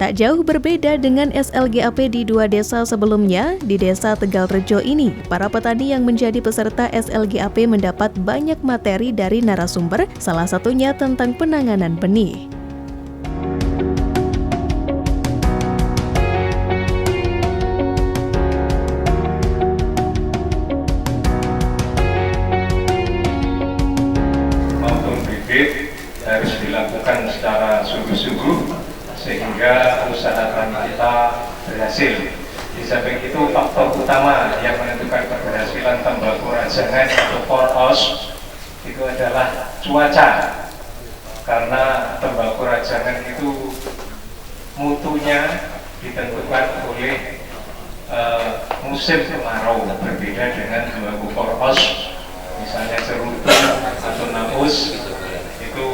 Tak jauh berbeda dengan SLGAP di dua desa sebelumnya, di Desa Tegalrejo ini, para petani yang menjadi peserta SLGAP mendapat banyak materi dari narasumber, salah satunya tentang penanganan benih. Maupun bibit harus dilakukan secara sungguh-sungguh sehingga usaha tani kita berhasil. Di samping itu, faktor utama yang menentukan keberhasilan tembakau rajangan atau poros itu adalah cuaca. Karena tembakau rajangan itu mutunya ditentukan oleh musim kemarau, berbeda dengan tembakau poros, misalnya cerutu atau naus, itu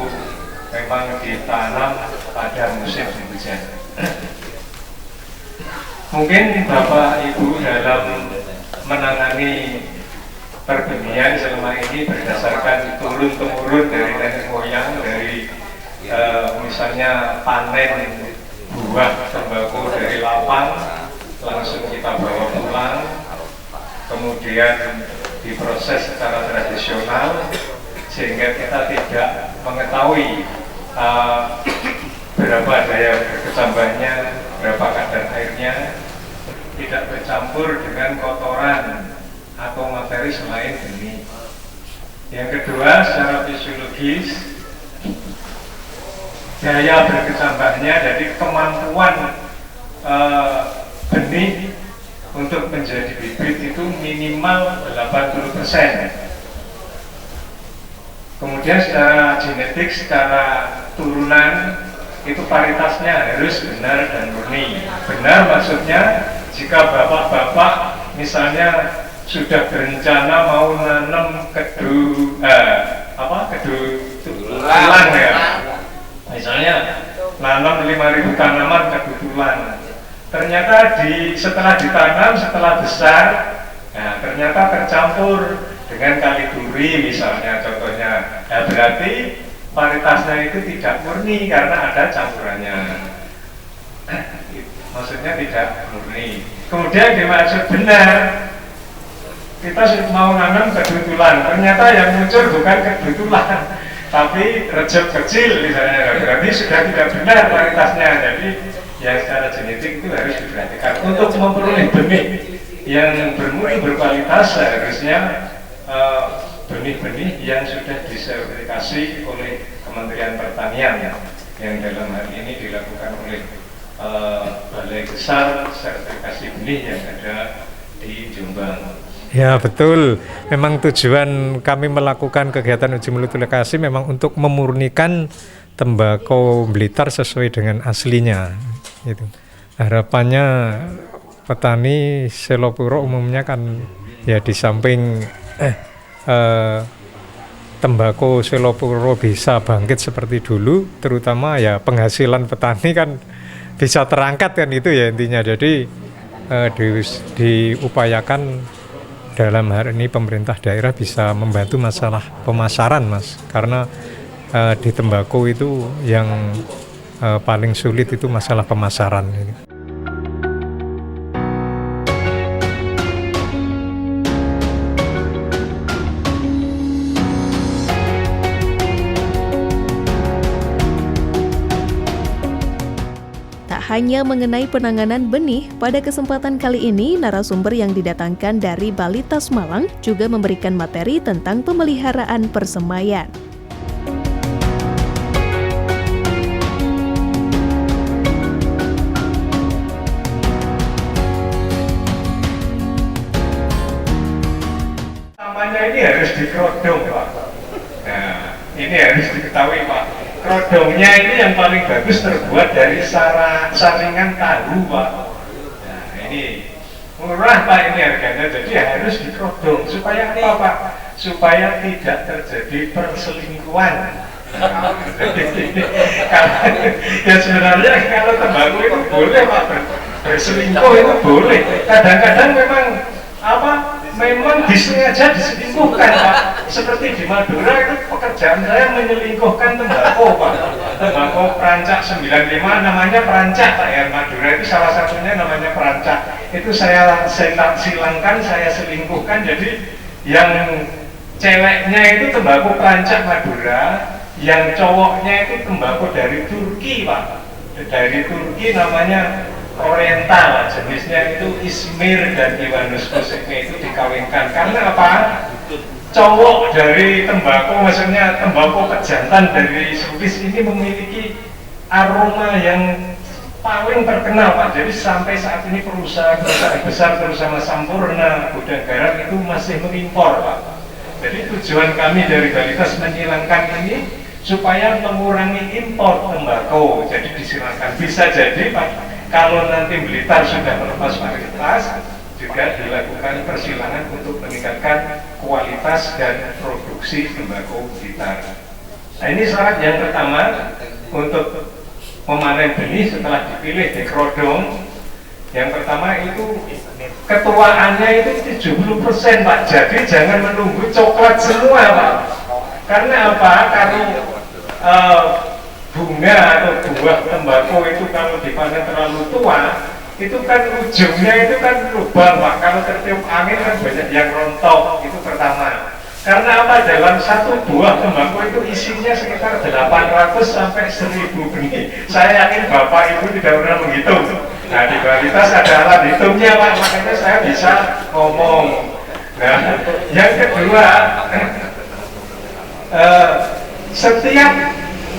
memang ditanam pada musim hujan. Mungkin Bapak Ibu dalam menangani perbenihan selama ini berdasarkan turun-temurun dari nenek moyang, dari misalnya panen buah tembakau dari lapang langsung kita bawa pulang, kemudian diproses secara tradisional sehingga kita tidak mengetahui berapa daya berkecambahnya, berapa kadar airnya, tidak bercampur dengan kotoran atau materi selain benih. Yang kedua, secara fisiologis, daya berkecambahnya, jadi kemampuan benih untuk menjadi bibit itu minimal 80%. Kemudian secara genetik, secara turunan, itu paritasnya harus benar dan murni. Benar maksudnya jika bapak-bapak misalnya sudah berencana mau nanam kedu tulang ya, misalnya nanam 5.000 tanaman kedu tulang. Ternyata setelah ditanam, setelah besar, nah, ternyata tercampur dengan kali duri misalnya contohnya, nah, berarti paritasnya itu tidak murni karena ada campurannya. Maksudnya tidak murni. Kemudian dimaksud benar, kita mau nanam kedu tulang, ternyata yang muncul bukan kedu tulang, tapi rejep kecil misalnya, berarti sudah tidak benar paritasnya. Jadi yang secara genetik itu harus diperhatikan. Untuk memperoleh benih yang bermutu berkualitas seharusnya benih-benih yang sudah disertifikasi oleh Kementerian Pertanian yang dalam hal ini dilakukan oleh Balai Besar Sertifikasi Benih yang ada di Jombang. Ya betul, memang tujuan kami melakukan kegiatan uji mutu lokasi memang untuk memurnikan tembakau Blitar sesuai dengan aslinya. Gitu. Harapannya petani Selopuro umumnya kan ya di samping tembakau Selopuro bisa bangkit seperti dulu, terutama ya penghasilan petani kan bisa terangkat kan, itu ya intinya. Jadi diupayakan dalam hari ini pemerintah daerah bisa membantu masalah pemasaran, Mas, karena di tembakau itu yang paling sulit itu masalah pemasaran ini. Hanya mengenai penanganan benih, pada kesempatan kali ini narasumber yang didatangkan dari Balitas Malang juga memberikan materi tentang pemeliharaan persemaian. Namanya ini harus dikerodong, Pak. Nah, ini harus diketahui, Pak. Kerodongnya ini yang paling bagus terbuat dari saringan tahu, Pak. Nah, ini murah, Pak, ini harganya, jadi harus dikerodong. Supaya apa, Pak? Supaya tidak terjadi perselingkuhan. Ya sebenarnya kalau tembakau itu boleh, Pak, berselingkuh itu boleh. Kadang-kadang memang memang disengaja diselingkuhkan Pak. Seperti di Madura itu pekerjaan saya menyelingkuhkan tembakau Pak. Tembakau perancak 95 namanya perancak Pak ya. Madura itu salah satunya namanya perancak. Itu saya silangkan, saya selingkuhkan. Jadi yang ceweknya itu tembakau perancak Madura, yang cowoknya itu tembakau dari Turki Pak. Dari Turki namanya Oriental, jenisnya itu Izmir dan Iwanus Koseknya itu dikawinkan. Karena apa? Cowok dari tembakau, maksudnya tembakau pejantan dari Swiss ini memiliki aroma yang paling terkenal Pak. Jadi sampai saat ini perusahaan besar terutama Sampurna, Gudang Garam itu masih mengimpor Pak. Jadi tujuan kami dari Balitas menghilangkan ini supaya mengurangi impor tembakau. Jadi disilakan, bisa jadi Pak, kalau nanti Blitar sudah melepas varietas, juga dilakukan persilangan untuk meningkatkan kualitas dan produksi tembakau Blitar. Nah ini syarat yang pertama untuk memanen benih setelah dipilih di Krodong. Yang pertama itu ketuaannya itu 70% Pak. Jadi jangan menunggu coklat semua Pak. Karena apa? Kalau bunga atau buah tembakau itu kalau dipanen terlalu tua, itu kan ujungnya itu kan lubang Pak. Kalau tertiup angin kan banyak yang rontok. Itu pertama. Karena apa? Dalam satu buah tembakau itu isinya sekitar 800 sampai 1000 benih. Saya yakin Bapak Ibu tidak pernah menghitung. Nah di Balitas ada alat hitungnya Pak, makanya saya bisa ngomong. Nah yang kedua, setiap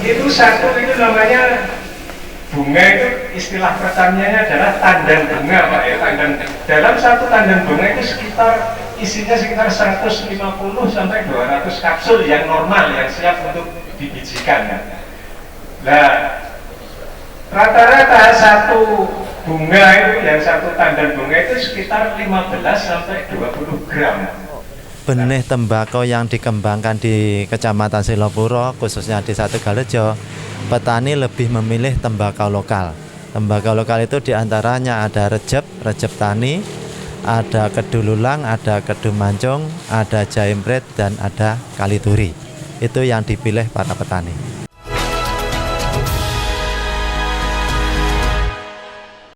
itu satu itu namanya bunga, itu istilah pertaniannya adalah tandan bunga Pak ya. Dalam satu tandan bunga itu isinya sekitar 150 sampai 200 kapsul yang normal, yang siap untuk dibijikan. Nah rata-rata satu bunga itu, yang satu tandan bunga itu sekitar 15 sampai 20 gram. Benih tembakau yang dikembangkan di Kecamatan Silopuro, khususnya di Tegalrejo, petani lebih memilih tembakau lokal. Tembakau lokal itu diantaranya ada Rejep Tani, ada Kedululang, ada Kedumancung, ada Jaimpret, dan ada Kalituri. Itu yang dipilih para petani.